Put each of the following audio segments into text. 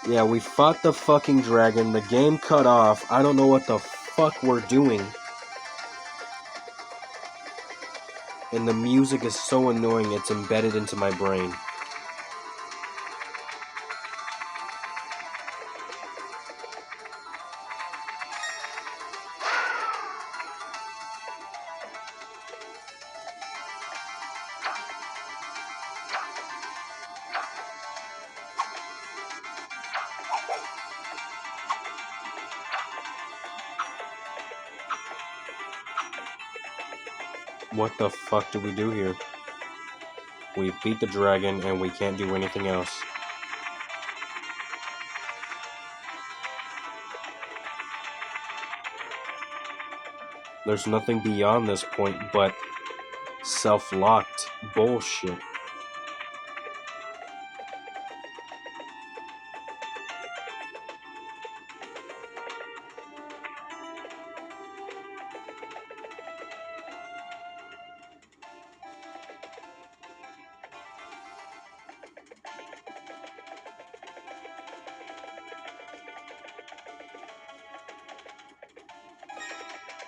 Yeah, we fought the fucking dragon. The game cut off. I don't know what the fuck we're doing. And the music is so annoying, it's embedded into my brain. What the fuck do we do here? We beat the dragon and we can't do anything else. There's nothing beyond this point but self-locked bullshit.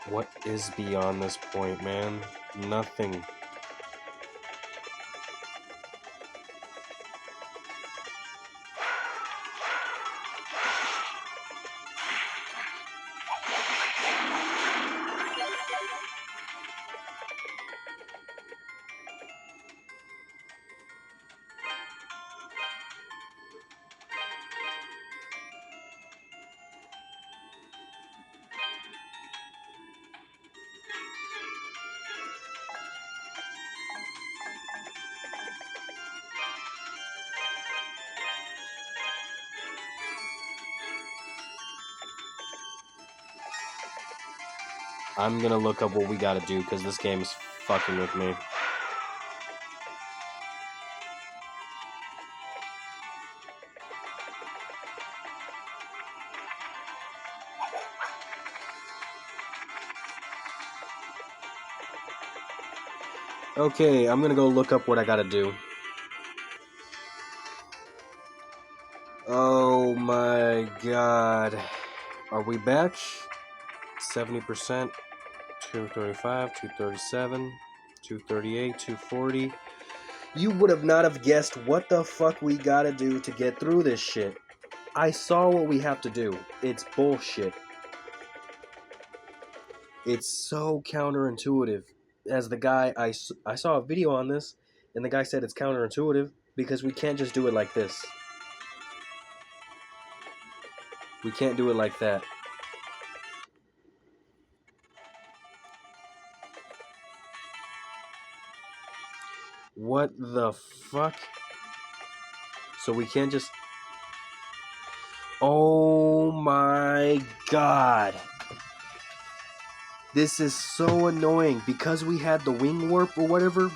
What is beyond this point, man? Nothing. I'm gonna look up what we gotta do because this game is fucking with me. Okay, I'm gonna go look up what I gotta do. Oh my god. Are we back? 70%, 235, 237, 238, 240. You would have not have guessed what the fuck we gotta do to get through this shit. I saw what we have to do. It's bullshit. It's so counterintuitive. As the guy, I saw a video on this, and the guy said it's counterintuitive because we can't just do it like this. We can't do it like that. What the fuck? So we can't just... Oh my god. This is so annoying because we had the wing warp or whatever.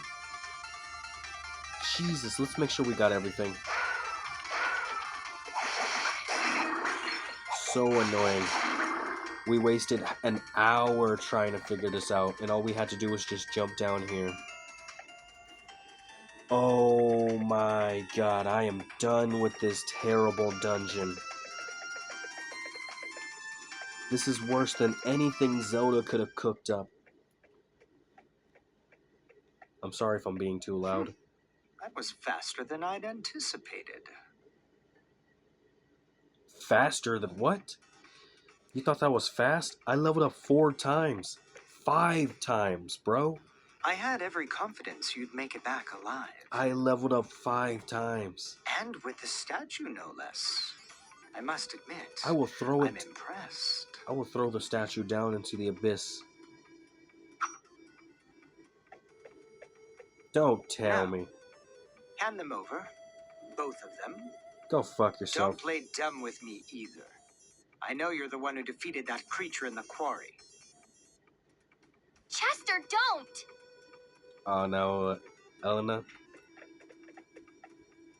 Jesus, let's make sure we got everything. So annoying. We wasted an hour trying to figure this out, and all we had to do was just jump down here. Oh my god, I am done with this terrible dungeon. This is worse than anything Zelda could have cooked up. I'm sorry if I'm being too loud. That was faster than I'd anticipated. Faster than what? You thought that was fast? I leveled up 4 times. 5 times, bro. I had every confidence you'd make it back alive. I leveled up 5 times. And with the statue, no less. I must admit, I will throw it. I'm impressed. I will throw the statue down into the abyss. Don't tell me. Hand them over. Both of them. Go fuck yourself. Don't play dumb with me either. I know you're the one who defeated that creature in the quarry. Chester, don't! Oh no, Elena.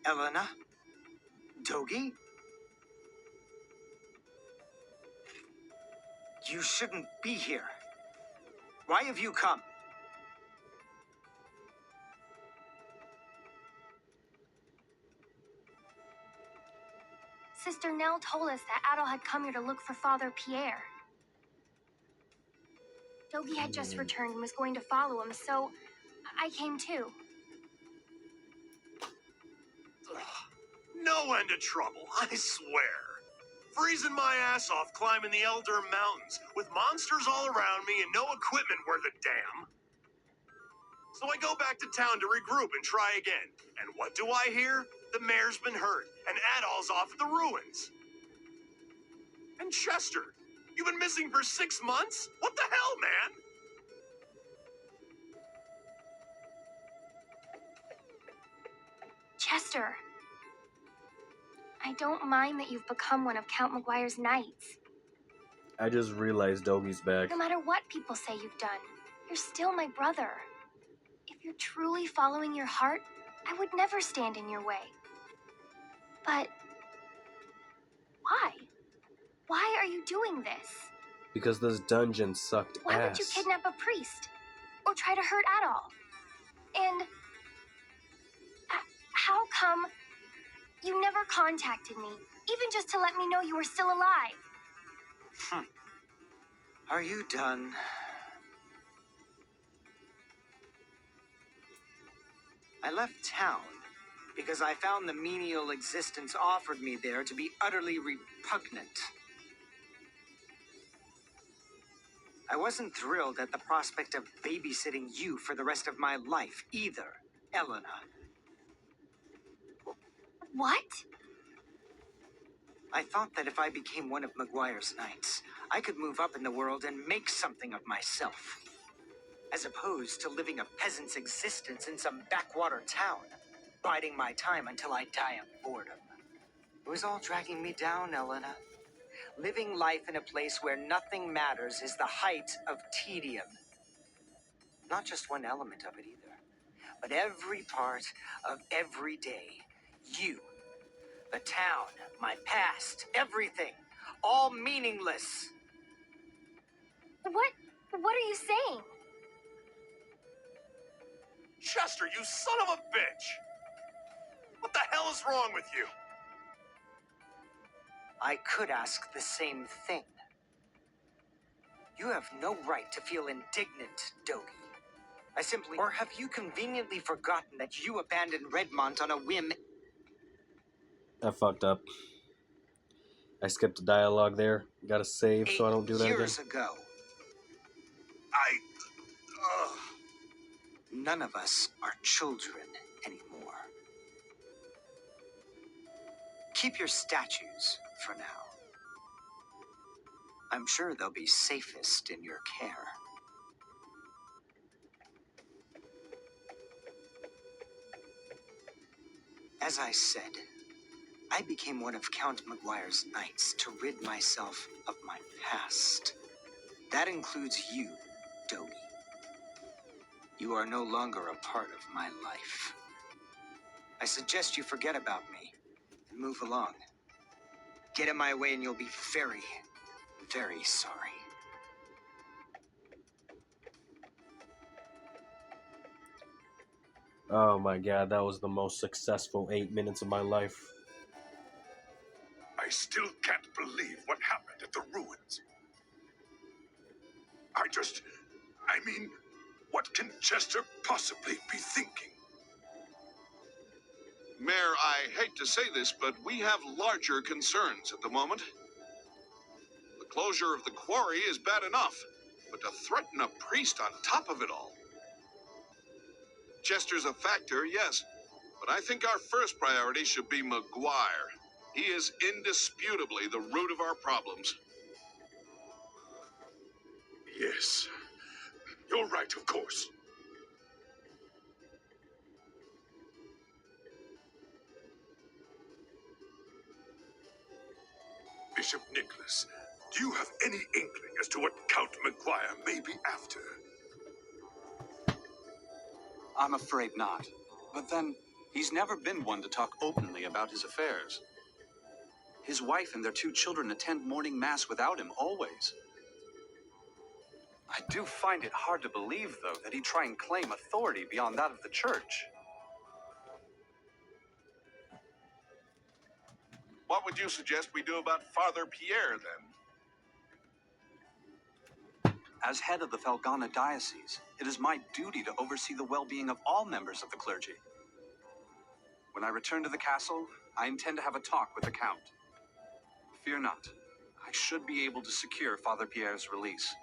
Elena? Dogi? You shouldn't be here. Why have you come? Sister Nell told us that Adol had come here to look for Father Pierre. Dogi had just returned and was going to follow him, so I came too. No end of trouble, I swear. Freezing my ass off climbing the Elder Mountains with monsters all around me and no equipment worth a damn. So I go back to town to regroup and try again. And what do I hear? The mayor's been hurt, and Adol's off at the ruins. And Chester, you've been missing for 6 months? What the hell, man? Chester, I don't mind that you've become one of Count Maguire's knights. I just realized Dogi's back. No matter what people say you've done, you're still my brother. If you're truly following your heart, I would never stand in your way. But why? Why are you doing this? Because this dungeon sucked Why ass. would you kidnap a priest? Or try to hurt Adol? And how come you never contacted me, even just to let me know you were still alive? Are you done? I left town because I found the menial existence offered me there to be utterly repugnant. I wasn't thrilled at the prospect of babysitting you for the rest of my life either, Elena. What? I thought that if I became one of Maguire's knights, I could move up in the world and make something of myself, as opposed to living a peasant's existence in some backwater town, biding my time until I die of boredom. It was all dragging me down, Elena. Living life in a place where nothing matters is the height of tedium. Not just one element of it either, but every part of every day. You, the town, my past, everything, all meaningless. What are you saying? Chester, you son of a bitch! What the hell is wrong with you? I could ask the same thing. You have no right to feel indignant, Dogi. Or have you conveniently forgotten that you abandoned Redmont on a whim? I fucked up. I skipped a dialogue there. Gotta save so I don't do that again. Years ago. None of us are children anymore. Keep your statues for now. I'm sure they'll be safest in your care. As I said, I became one of Count Maguire's knights to rid myself of my past. That includes you, Dogi. You are no longer a part of my life. I suggest you forget about me and move along. Get in my way and you'll be very, very sorry. Oh my god, that was the most successful 8 minutes of my life. I still can't believe what happened at the ruins. I mean, what can Chester possibly be thinking? Mayor, I hate to say this, but we have larger concerns at the moment. The closure of the quarry is bad enough, but to threaten a priest on top of it all. Chester's a factor, yes, but I think our first priority should be Maguire. He is indisputably the root of our problems. Yes, you're right, of course. Bishop Nicholas, do you have any inkling as to what Count Maguire may be after? I'm afraid not. But then, he's never been one to talk openly about his affairs. His wife and their 2 children attend morning mass without him, always. I do find it hard to believe, though, that he'd try and claim authority beyond that of the church. What would you suggest we do about Father Pierre, then? As head of the Felgana Diocese, it is my duty to oversee the well-being of all members of the clergy. When I return to the castle, I intend to have a talk with the Count. Fear not. I should be able to secure Father Pierre's release.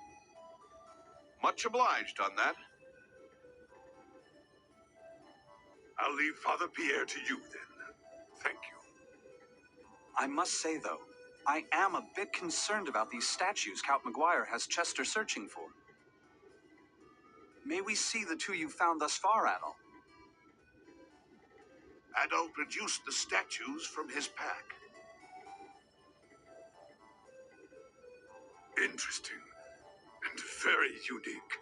Much obliged on that. I'll leave Father Pierre to you then. Thank you. I must say, though, I am a bit concerned about these statues Count Maguire has Chester searching for. May we see the two you found thus far, Adol? Adol produced the statues from his pack. Interesting and very unique.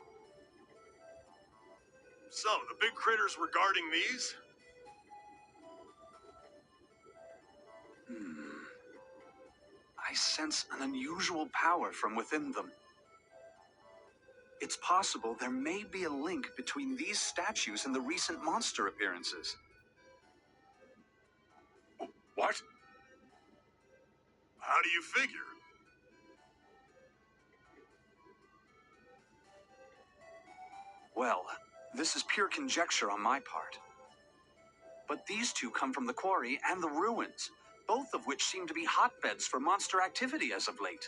So, the big critters were guarding these? I sense an unusual power from within them. It's possible there may be a link between these statues and the recent monster appearances. What? How do you figure? Well, this is pure conjecture on my part. But these two come from the quarry and the ruins, both of which seem to be hotbeds for monster activity as of late.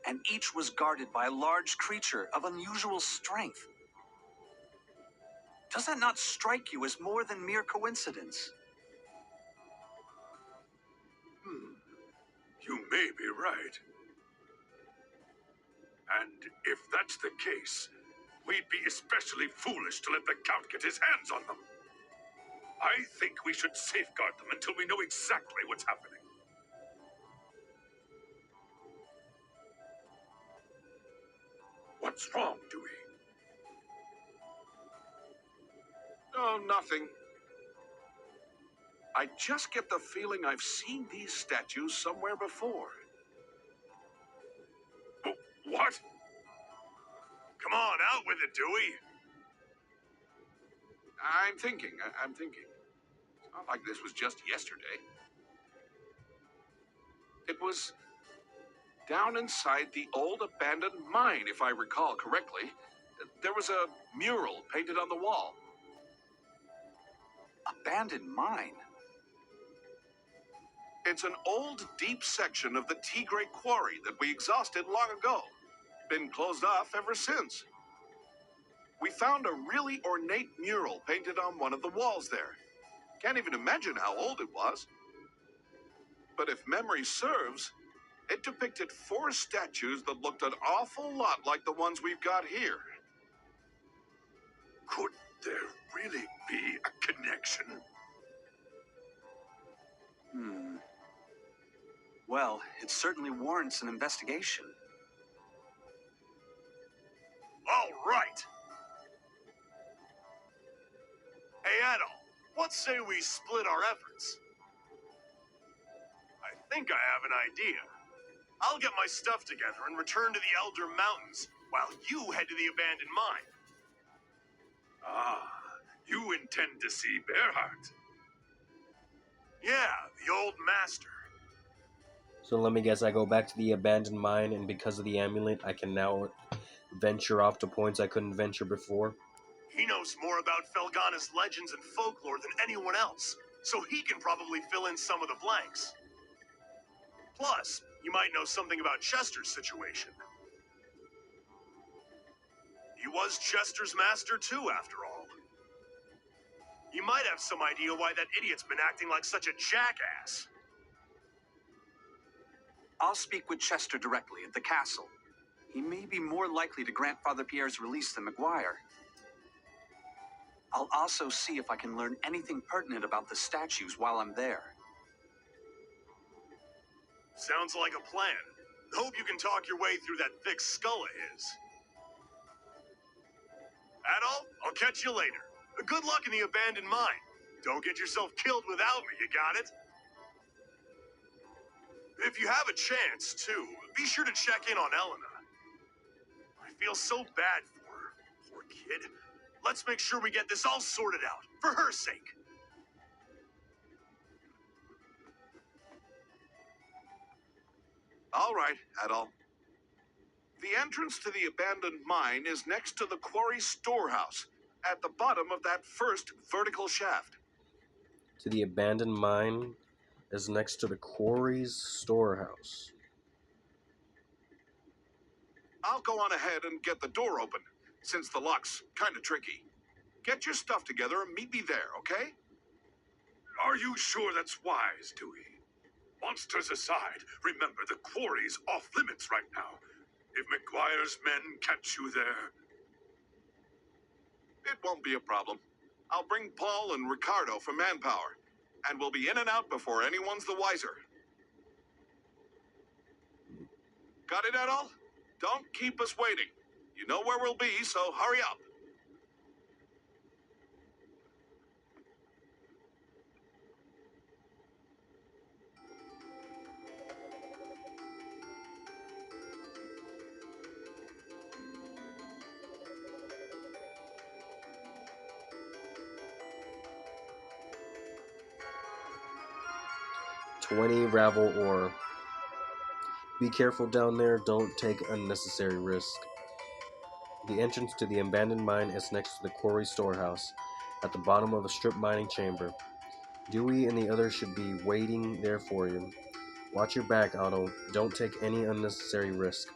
And each was guarded by a large creature of unusual strength. Does that not strike you as more than mere coincidence? You may be right. And if that's the case, we'd be especially foolish to let the Count get his hands on them. I think we should safeguard them until we know exactly what's happening. What's wrong, Dewey? Oh, nothing. I just get the feeling I've seen these statues somewhere before. What? Come on, out with it, Dewey. I'm thinking. It's not like this was just yesterday. It was down inside the old abandoned mine, if I recall correctly. There was a mural painted on the wall. Abandoned mine? It's an old, deep section of the Tigre Quarry that we exhausted long ago. Been closed off ever since. We found a really ornate mural painted on one of the walls there. Can't even imagine how old it was. But if memory serves, it depicted 4 statues that looked an awful lot like the ones we've got here. Could there really be a connection? Well, it certainly warrants an investigation. All right. Hey, Adol, what say we split our efforts? I think I have an idea. I'll get my stuff together and return to the Elder Mountains while you head to the abandoned mine. Ah, you intend to see Bearheart? Yeah, the old master. So let me guess, I go back to the abandoned mine, and because of the amulet, I can now venture off to points I couldn't venture before. He knows more about Felgana's legends and folklore than anyone else, so he can probably fill in some of the blanks. Plus, you might know something about Chester's situation. He was Chester's master too, after all. You might have some idea why that idiot's been acting like such a jackass. I'll speak with Chester directly at the castle. He may be more likely to grant Father Pierre's release than Maguire. I'll also see if I can learn anything pertinent about the statues while I'm there. Sounds like a plan. Hope you can talk your way through that thick skull of his. Adol, I'll catch you later. Good luck in the abandoned mine. Don't get yourself killed without me, you got it? If you have a chance, too, be sure to check in on Elena. I feel so bad for her. Poor kid. Let's make sure we get this all sorted out, for her sake. All right, Adol. The entrance to the abandoned mine is next to the quarry storehouse, at the bottom of that first vertical shaft. To the abandoned mine is next to the quarry's storehouse. I'll go on ahead and get the door open, since the lock's kinda tricky. Get your stuff together and meet me there, okay? Are you sure that's wise, Dewey? Monsters aside, remember the quarry's off limits right now. If McGuire's men catch you there, It won't be a problem. I'll bring Paul and Ricardo for manpower, and we'll be in and out before anyone's the wiser. Got it, Adol? Don't keep us waiting. You know where we'll be, so hurry up. $20 Ravel ore. Be careful down there, don't take unnecessary risk. The entrance to the abandoned mine is next to the quarry storehouse, at the bottom of the strip mining chamber. Dewey and the others should be waiting there for you. Watch your back, Otto. Don't take any unnecessary risk.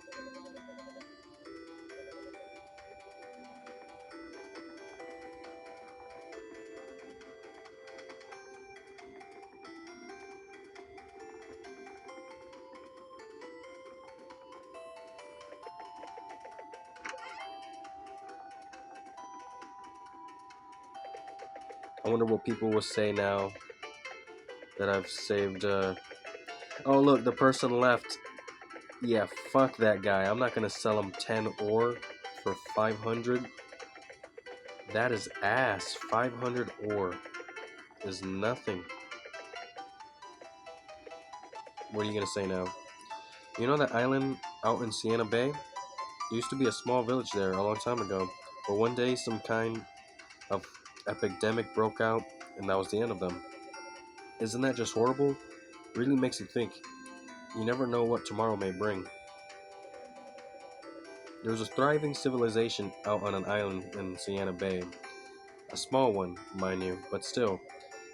I wonder what people will say now that I've saved. Oh, look, the person left. Yeah, fuck that guy. I'm not gonna sell him 10 ore for 500. That is ass. 500 ore is nothing. What are you gonna say now? You know that island out in Sienna Bay? There used to be a small village there a long time ago, but one day some kind of epidemic broke out, and that was the end of them. Isn't that just horrible? Really makes you think. You never know what tomorrow may bring. There was a thriving civilization out on an island in Sienna Bay. A small one, mind you, but still.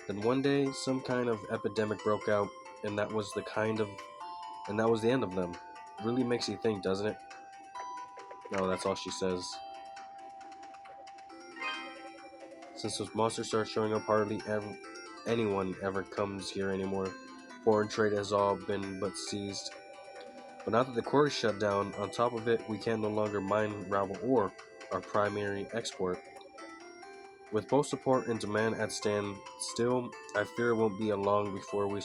Then one day, some kind of epidemic broke out, and that was the end of them. Really makes you think, doesn't it? No, that's all she says. Since those monsters start showing up, hardly anyone ever comes here anymore. Foreign trade has all been but seized. But now that the quarry shut down, on top of it, we can no longer mine Ravel ore, our primary export. With both support and demand at stand still, I fear it won't be long before we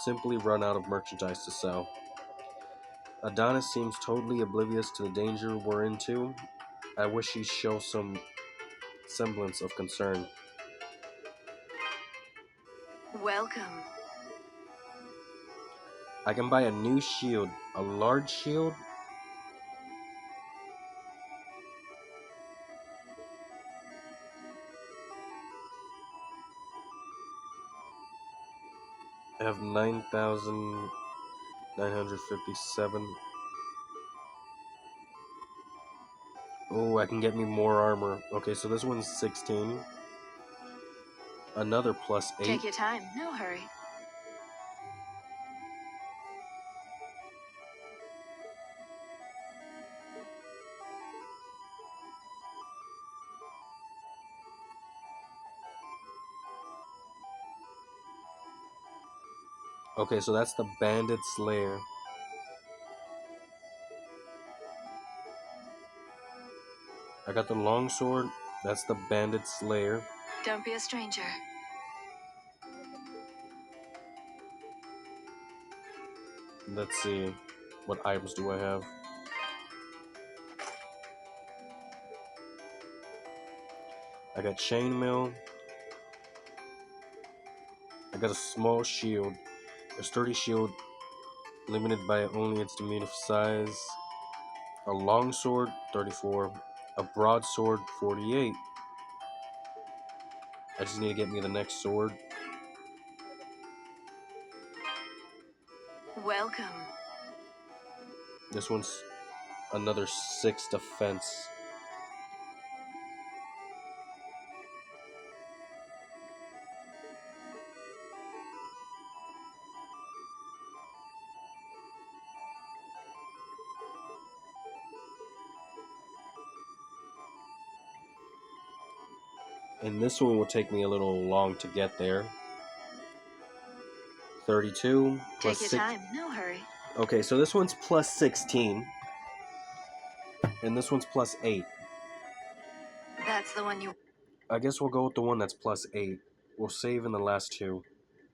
simply run out of merchandise to sell. Adonis seems totally oblivious to the danger we're into. I wish he'd show some semblance of concern. Welcome. I can buy a new shield. A large shield? I have 9,957. Oh, I can get me more armor. Okay, so this one's 16. Another plus 8. Take your time, no hurry. Okay, so that's the Bandit Slayer. I got the longsword. That's the Bandit Slayer. Don't be a stranger. Let's see. What items do I have? I got chainmail. I got a small shield. A sturdy shield limited by only its diminutive size. A longsword, 34. A broadsword, 48. I just need to get me the next sword. Welcome. This one's another 6 defense. And this one will take me a little long to get there. 32 plus Take your 6. time, no hurry. Okay, so this one's plus 16. And this one's plus 8. That's the one you... I guess we'll go with the one that's plus 8. We'll save in the last 2.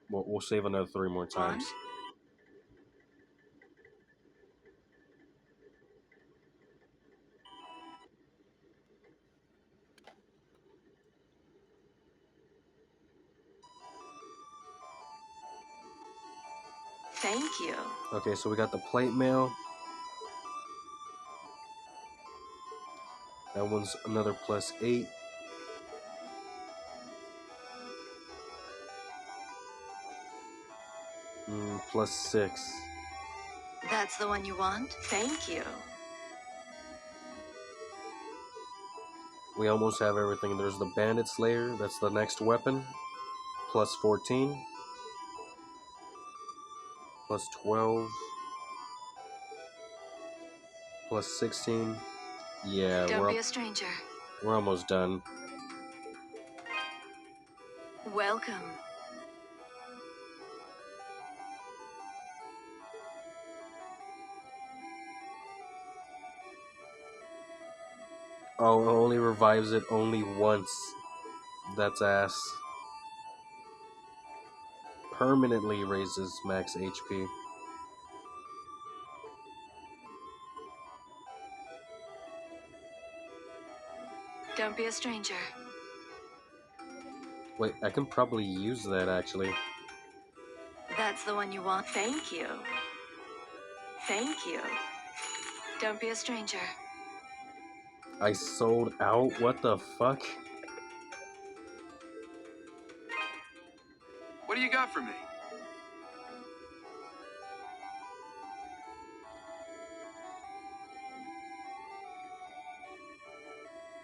We'll save another 3 more times. Thank you. Okay, so we got the plate mail. That one's another plus 8. Plus 6. That's the one you want? Thank you. We almost have everything. There's the Bandit Slayer. That's the next weapon. Plus 14. Plus 12. Plus 16. Yeah, Don't be a stranger. we're almost done. Welcome. Oh, it only revives it only once. That's ass. Permanently raises max HP. Don't be a stranger. Wait, I can probably use that actually. That's the one you want? Thank you. Thank you. Don't be a stranger. I sold out? What the fuck? What do you got for me?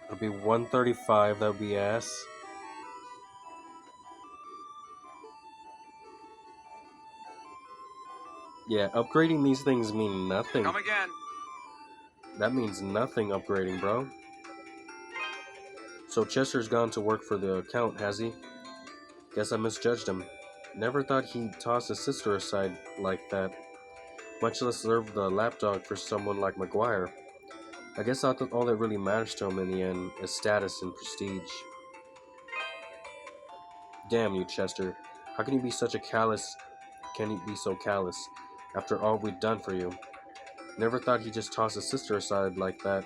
It'll be 135, that would be ass. Yeah, upgrading these things mean nothing. Come again. That means nothing upgrading, bro. So Chester's gone to work for the account, has he? Guess I misjudged him. Never thought he'd toss his sister aside like that. Much less serve the lapdog for someone like McGuire. I guess all that really matters to him in the end is status and prestige. Damn you, Chester. How can you be such a callous... Can you be so callous after all we've done for you? Never thought he'd just toss his sister aside like that.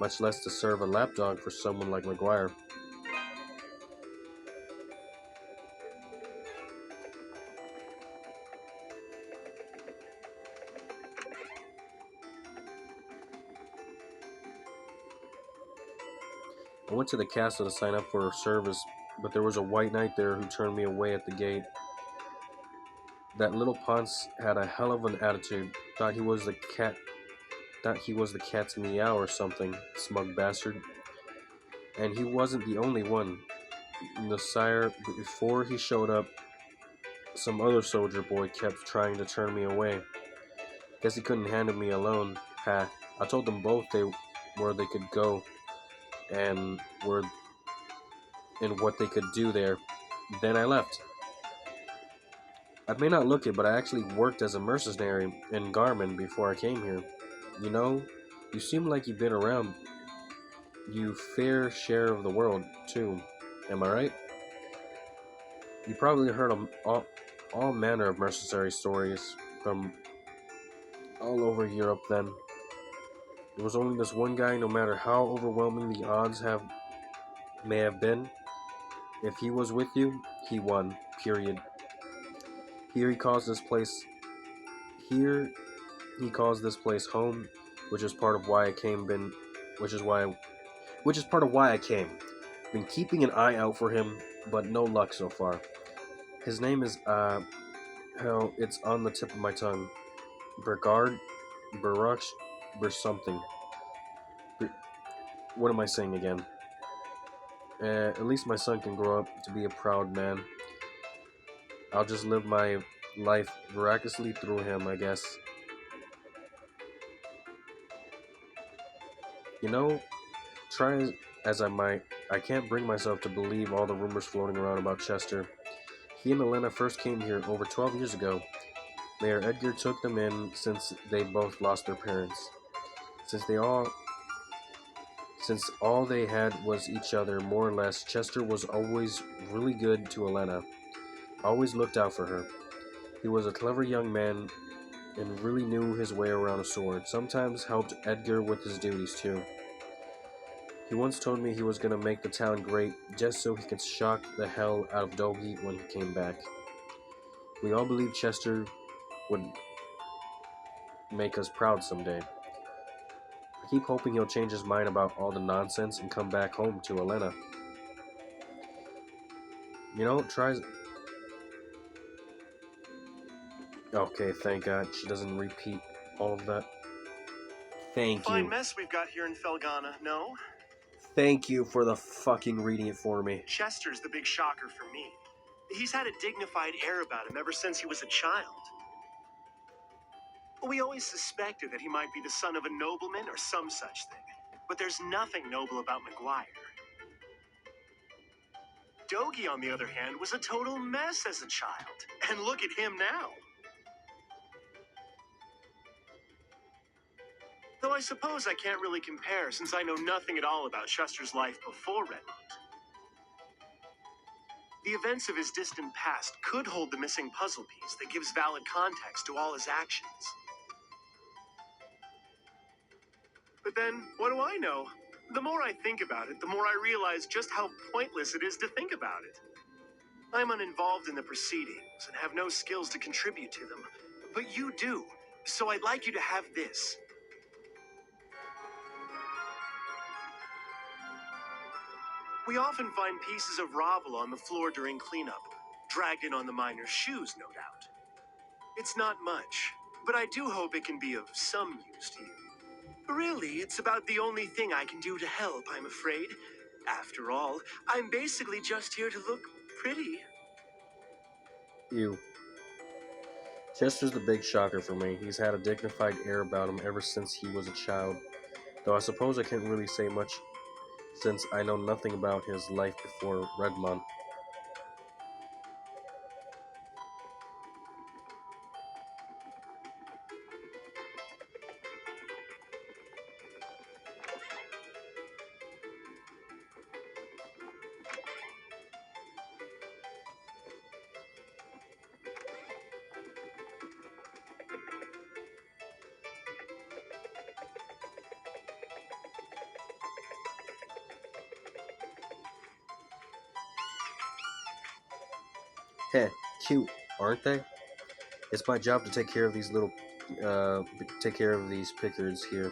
Much less to serve a lapdog for someone like McGuire. I went to the castle to sign up for service, but there was a white knight there who turned me away at the gate. That little Ponce had a hell of an attitude. Thought he was the cat's meow or something, smug bastard. And he wasn't the only one. The sire, before he showed up, some other soldier boy kept trying to turn me away. Guess he couldn't handle me alone. Ha! I told them both where they could go, and what they could do there. Then I left. I may not look it, but I actually worked as a mercenary in Garmin before I came here. You know, you seem like you've been around you fair share of the world, too. Am I right? You probably heard all manner of mercenary stories from all over Europe then. There was only this one guy, no matter how overwhelming the odds may have been. If he was with you, he won. Period. Here he calls this place home, which is part of why I came. Been keeping an eye out for him, but no luck so far. His name is hell, it's on the tip of my tongue. Burgard Barak something. What am I saying again? At least my son can grow up to be a proud man. I'll just live my life miraculously through him, I guess. You know, try as I might, I can't bring myself to believe all the rumors floating around about Chester. He and Elena first came here over 12 years ago. Mayor Edgar took them in since they both lost their parents. Since all they had was each other, more or less, Chester was always really good to Elena. Always looked out for her. He was a clever young man and really knew his way around a sword. Sometimes helped Edgar with his duties too. He once told me he was going to make the town great just so he could shock the hell out of Dogi when he came back. We all believe Chester would make us proud someday. I keep hoping he'll change his mind about all the nonsense and come back home to Elena. You know, tries. Okay, thank God she doesn't repeat all of that. Thank Fine you. mess we've got here in Felgana, no? Thank you for the fucking reading it for me. Chester's the big shocker for me. He's had a dignified air about him ever since he was a child. We always suspected that he might be the son of a nobleman or some such thing, but there's nothing noble about Maguire. Dogi, on the other hand, was a total mess as a child, and look at him now. Though I suppose I can't really compare since I know nothing at all about Chester's life before Redmond. The events of his distant past could hold the missing puzzle piece that gives valid context to all his actions. But then, what do I know? The more I think about it, the more I realize just how pointless it is to think about it. I'm uninvolved in the proceedings and have no skills to contribute to them. But you do, so I'd like you to have this. We often find pieces of Ravel on the floor during cleanup, dragged in on the miner's shoes, no doubt. It's not much, but I do hope it can be of some use to you. Really, it's about the only thing I can do to help, I'm afraid. After all, I'm basically just here to look pretty. Ew. Chester's the big shocker for me. He's had a dignified air about him ever since he was a child. Though I suppose I can't really say much since I know nothing about his life before Redmond. Heh, cute, aren't they? It's my job to take care of these Pickards here,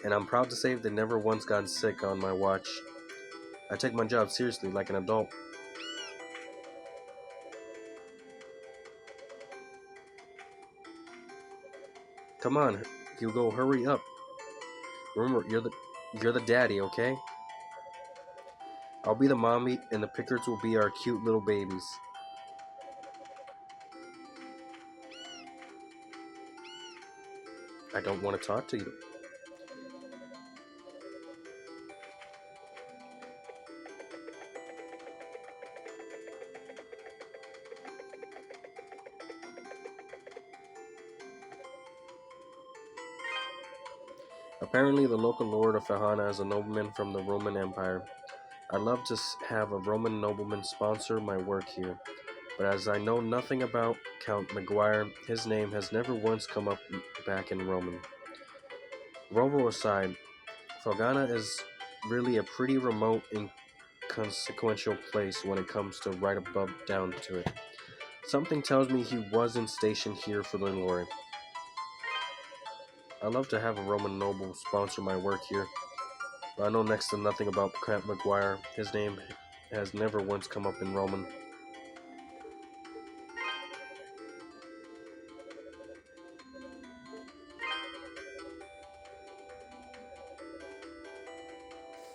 and I'm proud to say they never once gotten sick on my watch. I take my job seriously, like an adult. Come on, Hugo, hurry up. Remember, you're the daddy, okay? I'll be the mommy, and the Pickards will be our cute little babies. I don't want to talk to you. Apparently, the local lord of Fahana is a nobleman from the Roman Empire. I'd love to have a Roman nobleman sponsor my work here, but as I know nothing about Count Maguire, his name has never once come up back in Roman. Rovo aside, Felgana is really a pretty remote and consequential place when it comes to right above down to it. Something tells me he wasn't stationed here for the glory. I'd love to have a Roman noble sponsor my work here, but I know next to nothing about Count Maguire. His name has never once come up in Roman.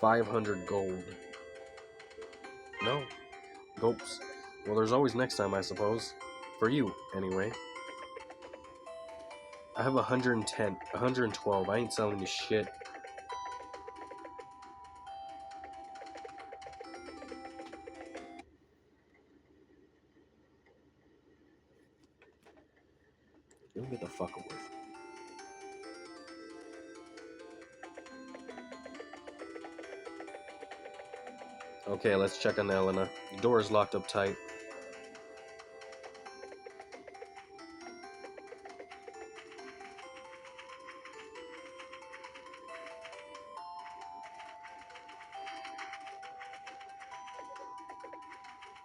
500 gold. No. Gulps. Well, there's always next time, I suppose. For you, anyway. I have 110, 112. I ain't selling you shit. Let me get the fuck away. Okay, let's check on Elena. The door is locked up tight.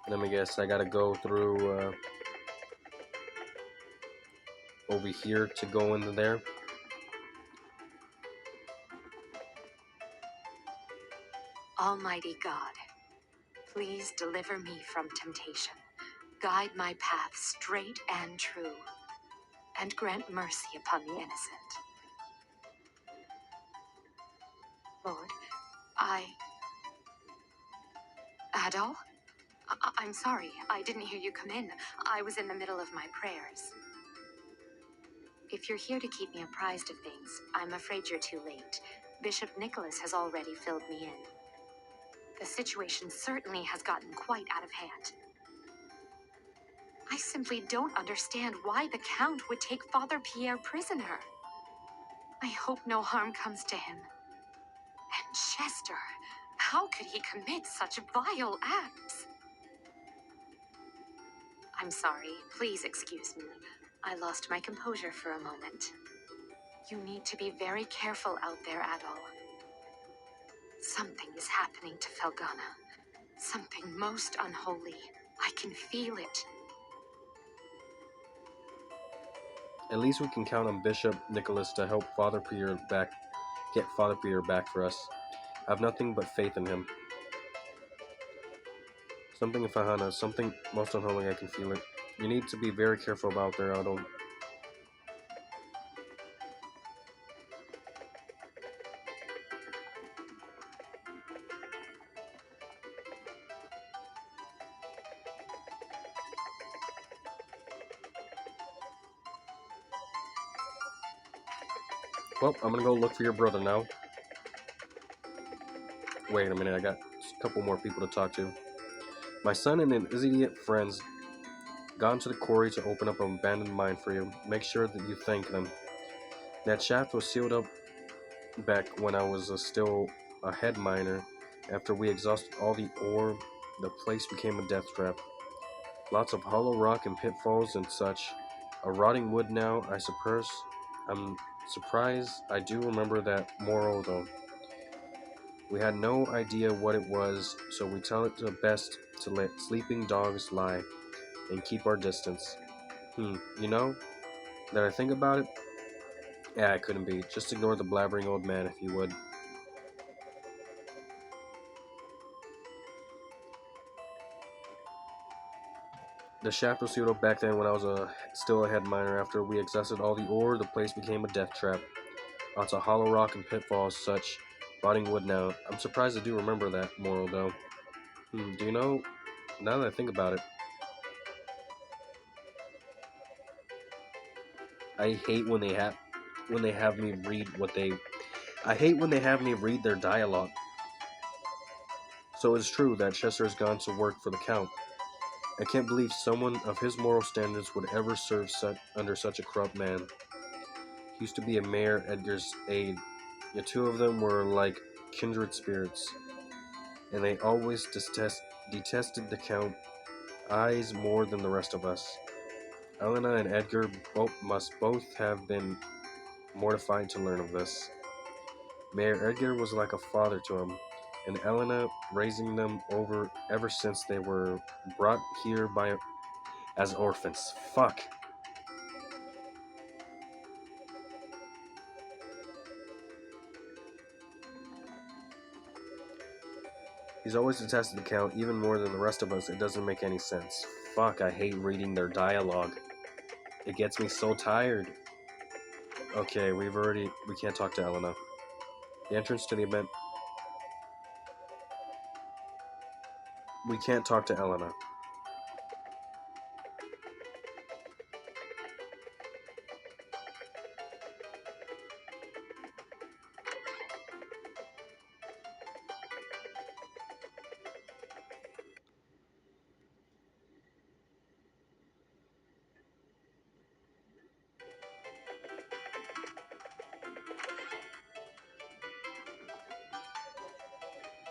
Let me guess, I gotta go through over here to go into there. Almighty God, please deliver me from temptation. Guide my path straight and true, and grant mercy upon the innocent. Lord, Adol? I'm sorry, I didn't hear you come in. I was in the middle of my prayers. If you're here to keep me apprised of things, I'm afraid you're too late. Bishop Nicholas has already filled me in. The situation certainly has gotten quite out of hand. I simply don't understand why the Count would take Father Pierre prisoner. I hope no harm comes to him. And Chester, how could he commit such vile acts? I'm sorry, please excuse me. I lost my composure for a moment. You need to be very careful out there, Adol. Something is happening to Felgana. Something most unholy. I can feel it. At least we can count on Bishop Nicholas to help Father Pierre back, get Father Pierre back for us. I have nothing but faith in him. Something in Fahana, something most unholy, I can feel it. You need to be very careful about there, Adol. Well, I'm gonna go look for your brother now. Wait a minute, I got a couple more people to talk to. My son and his idiot friends gone to the quarry to open up an abandoned mine for you. Make sure that you thank them. That shaft was sealed up back when I was still a head miner. After we exhausted all the ore, the place became a death trap. Lots of hollow rock and pitfalls and such. A rotting wood now, I suppose. I'm surprised I do remember that moral though. We had no idea what it was, so we tell it to best to let sleeping dogs lie and keep our distance. You know, that I think about it? Yeah, it couldn't be. Just ignore the blabbering old man if you would. The shaft was sealed up back then when I was still a head miner. After we exhausted all the ore, the place became a death trap. Lots of hollow rock and pitfalls, such. Rotting wood now. I'm surprised I do remember that moral, though. Do you know, now that I think about it, I hate when they have me read I hate when they have me read their dialogue. So it's true that Chester has gone to work for the Count. I can't believe someone of his moral standards would ever serve under such a corrupt man. He used to be a Mayor Edgar's aide. The two of them were like kindred spirits, and they always detested the Count eyes more than the rest of us. Elena and Edgar must both have been mortified to learn of this. Mayor Edgar was like a father to him, and Elena raising them ever since they were brought here as orphans. Fuck. He's always detested the Count even more than the rest of us. It doesn't make any sense. Fuck, I hate reading their dialogue. It gets me so tired. Okay, we can't talk to Elena. The entrance to the event. We can't talk to Elena.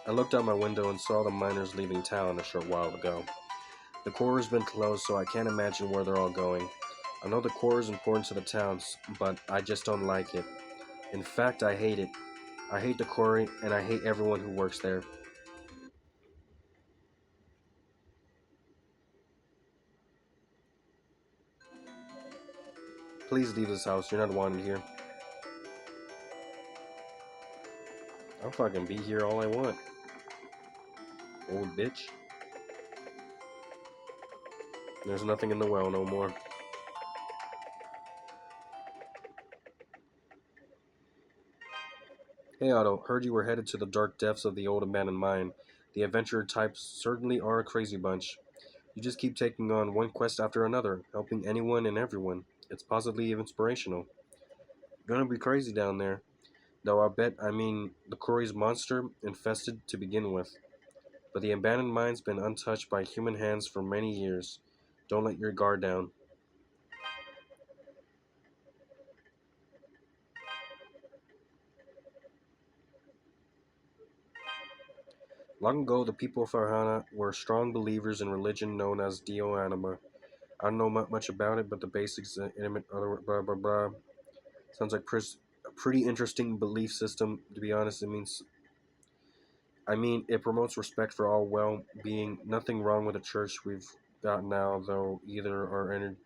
I looked out my window and saw the miners leaving town a short while ago. The quarry's been closed, so I can't imagine where they're all going. I know the quarry is important to the towns, but I just don't like it. In fact, I hate it. I hate the quarry, and I hate everyone who works there. Please leave this house. You're not wanted here. I'll fucking be here all I want. Old bitch. There's nothing in the well no more. Hey Otto, heard you were headed to the dark depths of the old abandoned mine. The adventurer types certainly are a crazy bunch. You just keep taking on one quest after another, helping anyone and everyone. It's positively inspirational. Gonna be crazy down there. Though the quarry's monster infested to begin with. But the abandoned mine's been untouched by human hands for many years. Don't let your guard down. Long ago, the people of Farhana were strong believers in religion known as Dio Anima. I don't know much about it, but the basics, intimate, blah blah blah. Sounds like a pretty interesting belief system. To be honest, it promotes respect for all well-being. Nothing wrong with the church we've got now, though. Either are entered.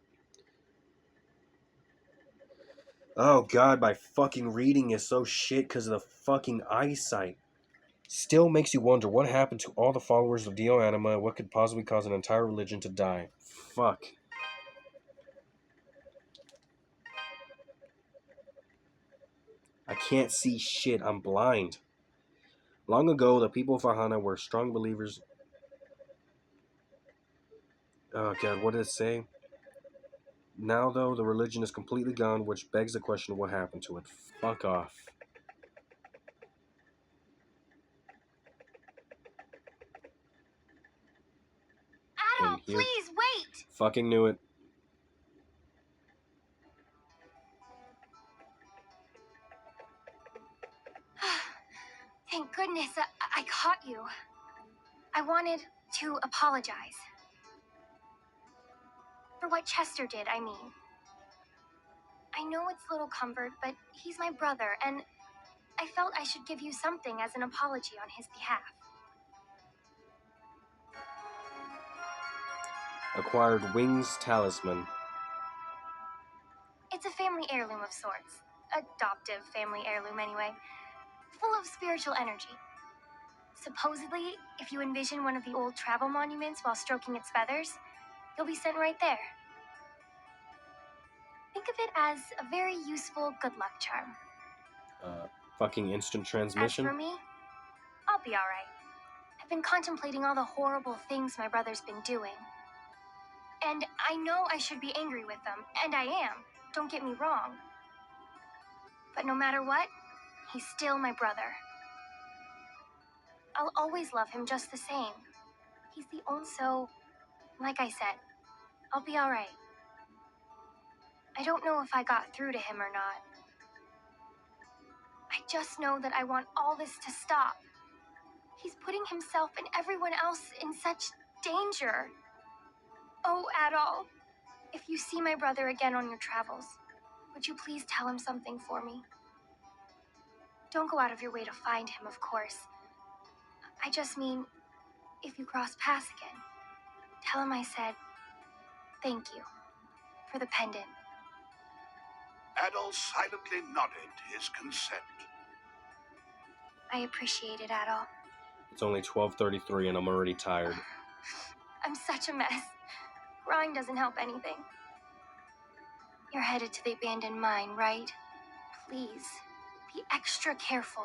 Oh God, my fucking reading is so shit because of the fucking eyesight. Still makes you wonder what happened to all the followers of Dio Anima and what could possibly cause an entire religion to die. Fuck. I can't see shit. I'm blind. Long ago, the people of Farhana were strong believers. Oh God, what did it say? Now, though, the religion is completely gone, which begs the question of what happened to it. Fuck off. Adol, please wait! Fucking knew it. Thank goodness I caught you. I wanted to apologize. For what Chester did, I mean. I know it's little comfort, but he's my brother, and I felt I should give you something as an apology on his behalf. Acquired Wings Talisman. It's a family heirloom of sorts. Adoptive family heirloom, anyway. Full of spiritual energy. Supposedly, if you envision one of the old travel monuments while stroking its feathers, you'll be sent right there. Think of it as a very useful good luck charm. Fucking instant transmission. As for me, I'll be alright. I've been contemplating all the horrible things my brother's been doing. And I know I should be angry with them, and I am, don't get me wrong. But no matter what, he's still my brother. I'll always love him just the same. He's the only so, like I said, I'll be alright. I don't know if I got through to him or not. I just know that I want all this to stop. He's putting himself and everyone else in such danger. Oh, Adol, if you see my brother again on your travels, would you please tell him something for me? Don't go out of your way to find him, of course. I just mean, if you cross paths again, tell him I said thank you for the pendant. Adol silently nodded his consent. I appreciate it, Adol. It's only 12:33 and I'm already tired. I'm such a mess. Crying doesn't help anything. You're headed to the abandoned mine, right? Please, be extra careful.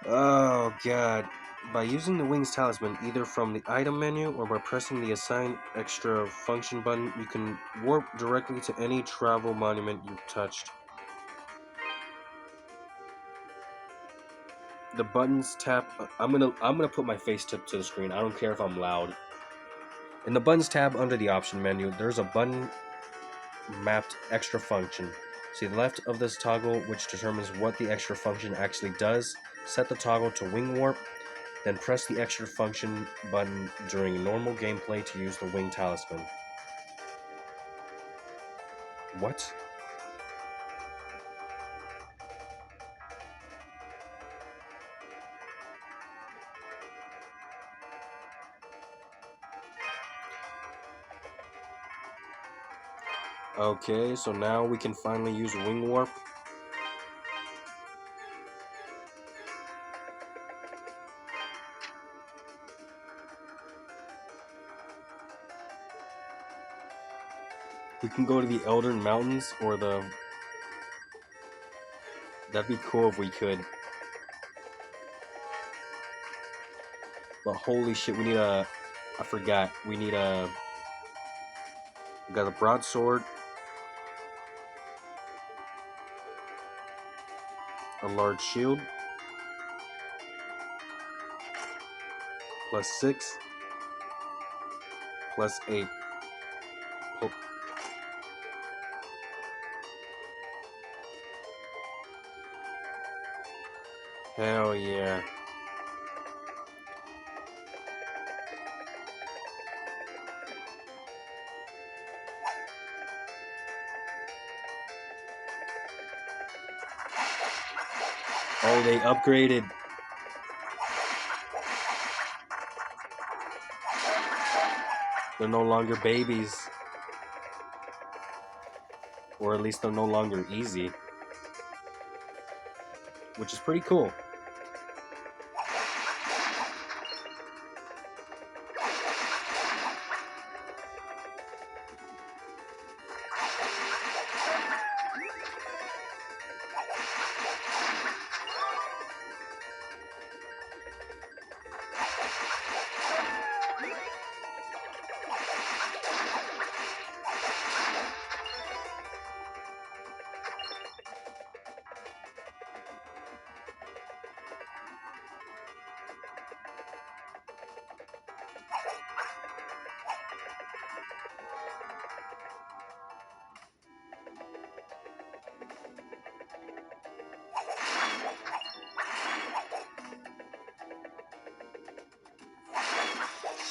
Oh god. By using the Wings Talisman, either from the item menu or by pressing the Assign Extra Function button, you can warp directly to any travel monument you've touched. The buttons tap. I'm gonna put my face to the screen. I don't care if I'm loud. In the buttons tab under the option menu, there's a button mapped extra function. See the left of this toggle, which determines what the extra function actually does. Set the toggle to wing warp, then press the extra function button during normal gameplay to use the Wing Talisman. What? Okay, so now we can finally use Wing Warp. We can go to the Eldern Mountains or the... That'd be cool if we could. But holy shit, we need a... I forgot. We need a... We got a broadsword. A large shield. Plus 6. Plus 8. Oh. Hell yeah. Oh, they upgraded. They're no longer babies. Or at least they're no longer easy. Which is pretty cool.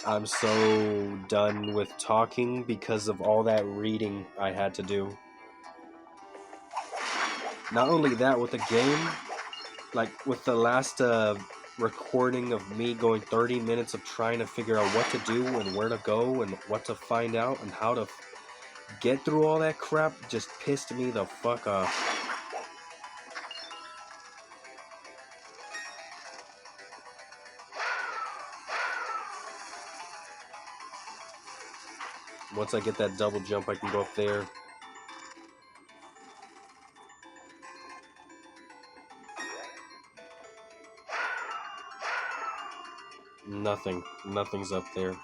I'm so done with talking because of all that reading I had to do. Not only that, with the game, like with the last recording of me going 30 minutes of trying to figure out what to do and where to go and what to find out and how to get through all that crap just pissed me the fuck off. Once I get that double jump, I can go up there. Nothing's up there.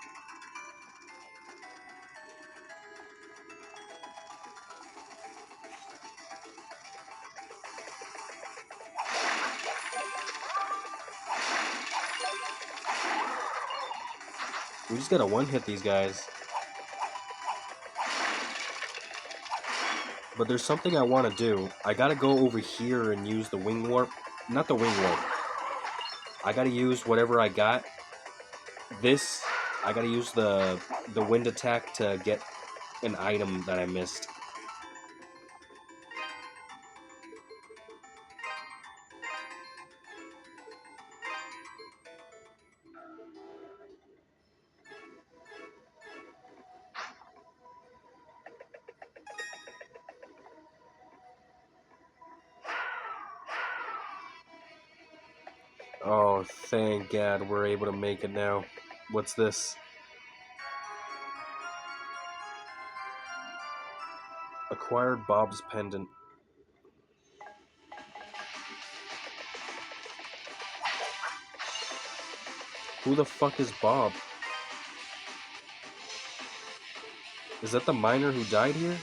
We just gotta one-hit these guys. But there's something I want to do. I gotta go over here and use the wing warp. Not the wing warp. I gotta use whatever I got. This, I gotta use the wind attack to get an item that I missed. Oh, thank God we're able to make it now. What's this? Acquired Bob's Pendant. Who the fuck is Bob? Is that the miner who died here?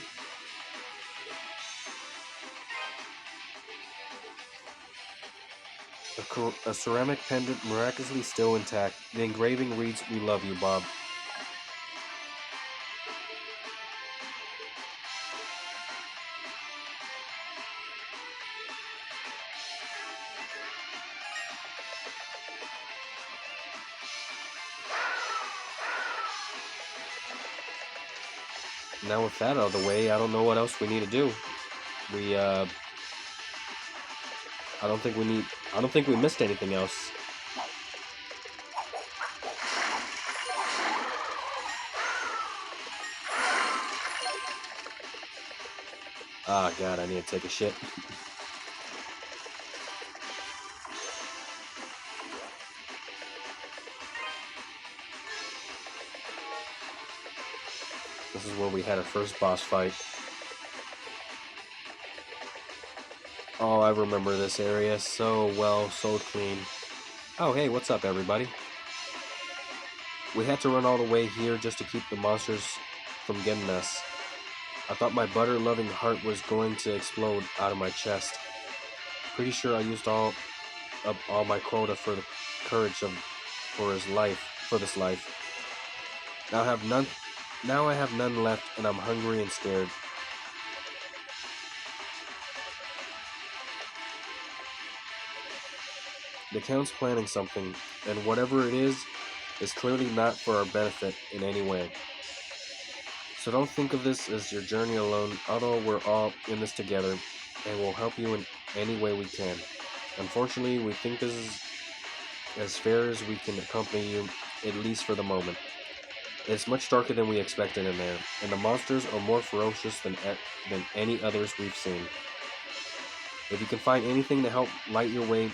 A ceramic pendant miraculously still intact. The engraving reads, "We love you, Bob." Now with that out of the way, I don't know what else we need to do. I don't think we missed anything else. Ah, God, I need to take a shit. This is where we had our first boss fight. Oh, I remember this area so well, so clean. Oh, hey, what's up, everybody? We had to run all the way here just to keep the monsters from getting us. I thought my butter-loving heart was going to explode out of my chest. Pretty sure I used up all my quota for the courage for this life. Now I have none left, and I'm hungry and scared. The Count's planning something, and whatever it is clearly not for our benefit in any way. So don't think of this as your journey alone, although we're all in this together, and we'll help you in any way we can. Unfortunately, we think this is as fair as we can accompany you, at least for the moment. It's much darker than we expected in there, and the monsters are more ferocious than any others we've seen. If you can find anything to help light your way,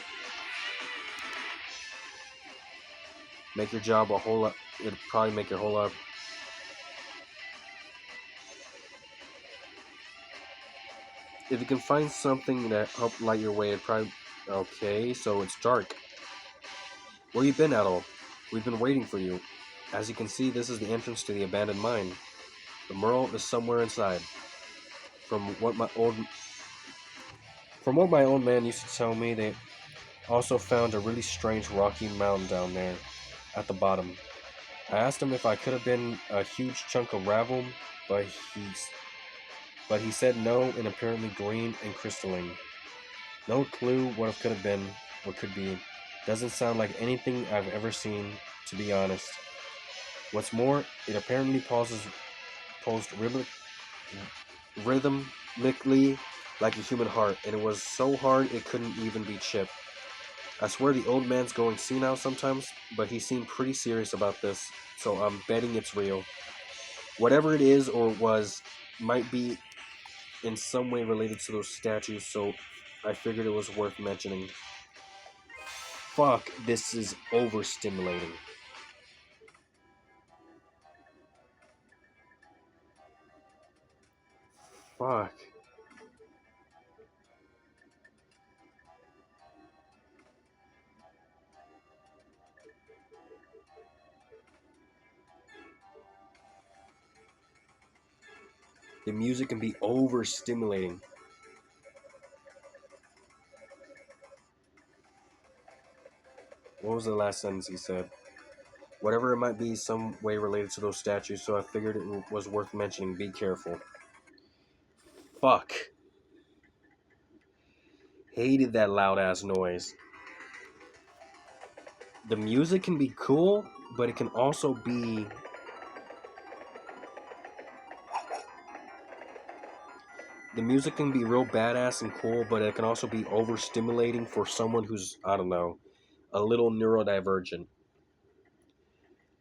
make your job a whole lot, it'll probably make your whole lot. If you can find something that help light your way, it probably. Okay, so it's dark. Where you been at all? We've been waiting for you. As you can see, this is the entrance to the abandoned mine. The Merle is somewhere inside. From what my old man used to tell me, they also found a really strange rocky mountain down there at the bottom. I asked him if I could have been a huge chunk of gravel, but he said no, and apparently green and crystalline. No clue what it could have been, what could be. Doesn't sound like anything I've ever seen, to be honest. What's more, it apparently pulsed rhythmically like a human heart, and it was so hard it couldn't even be chipped. I swear the old man's going senile sometimes, but he seemed pretty serious about this, so I'm betting it's real. Whatever it is or was, might be in some way related to those statues, so I figured it was worth mentioning. Fuck, this is overstimulating. Fuck. The music can be overstimulating. What was the last sentence he said? Whatever it might be, some way related to those statues, so I figured it was worth mentioning. Be careful. Fuck. Hated that loud ass noise. The music can be cool, but it can also be... The music can be real badass and cool, but it can also be overstimulating for someone who's, I don't know, a little neurodivergent.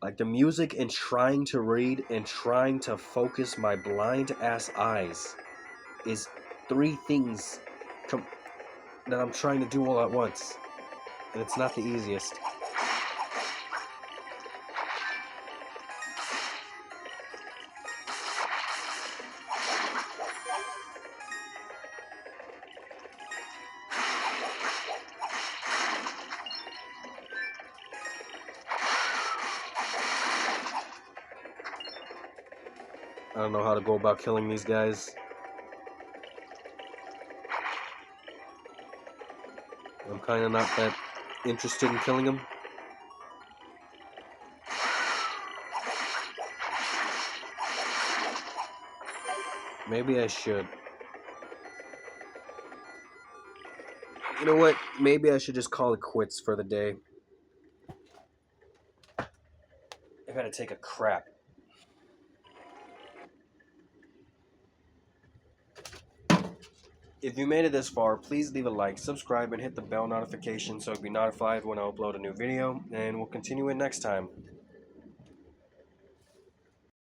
Like the music and trying to read and trying to focus my blind ass eyes is three things that I'm trying to do all at once. And it's not the easiest. I don't know how to go about killing these guys. I'm kind of not that interested in killing them. Maybe I should. You know what? Maybe I should just call it quits for the day. I gotta take a crap. If you made it this far, please leave a like, subscribe, and hit the bell notification so you'll be notified when I upload a new video, and we'll continue it next time.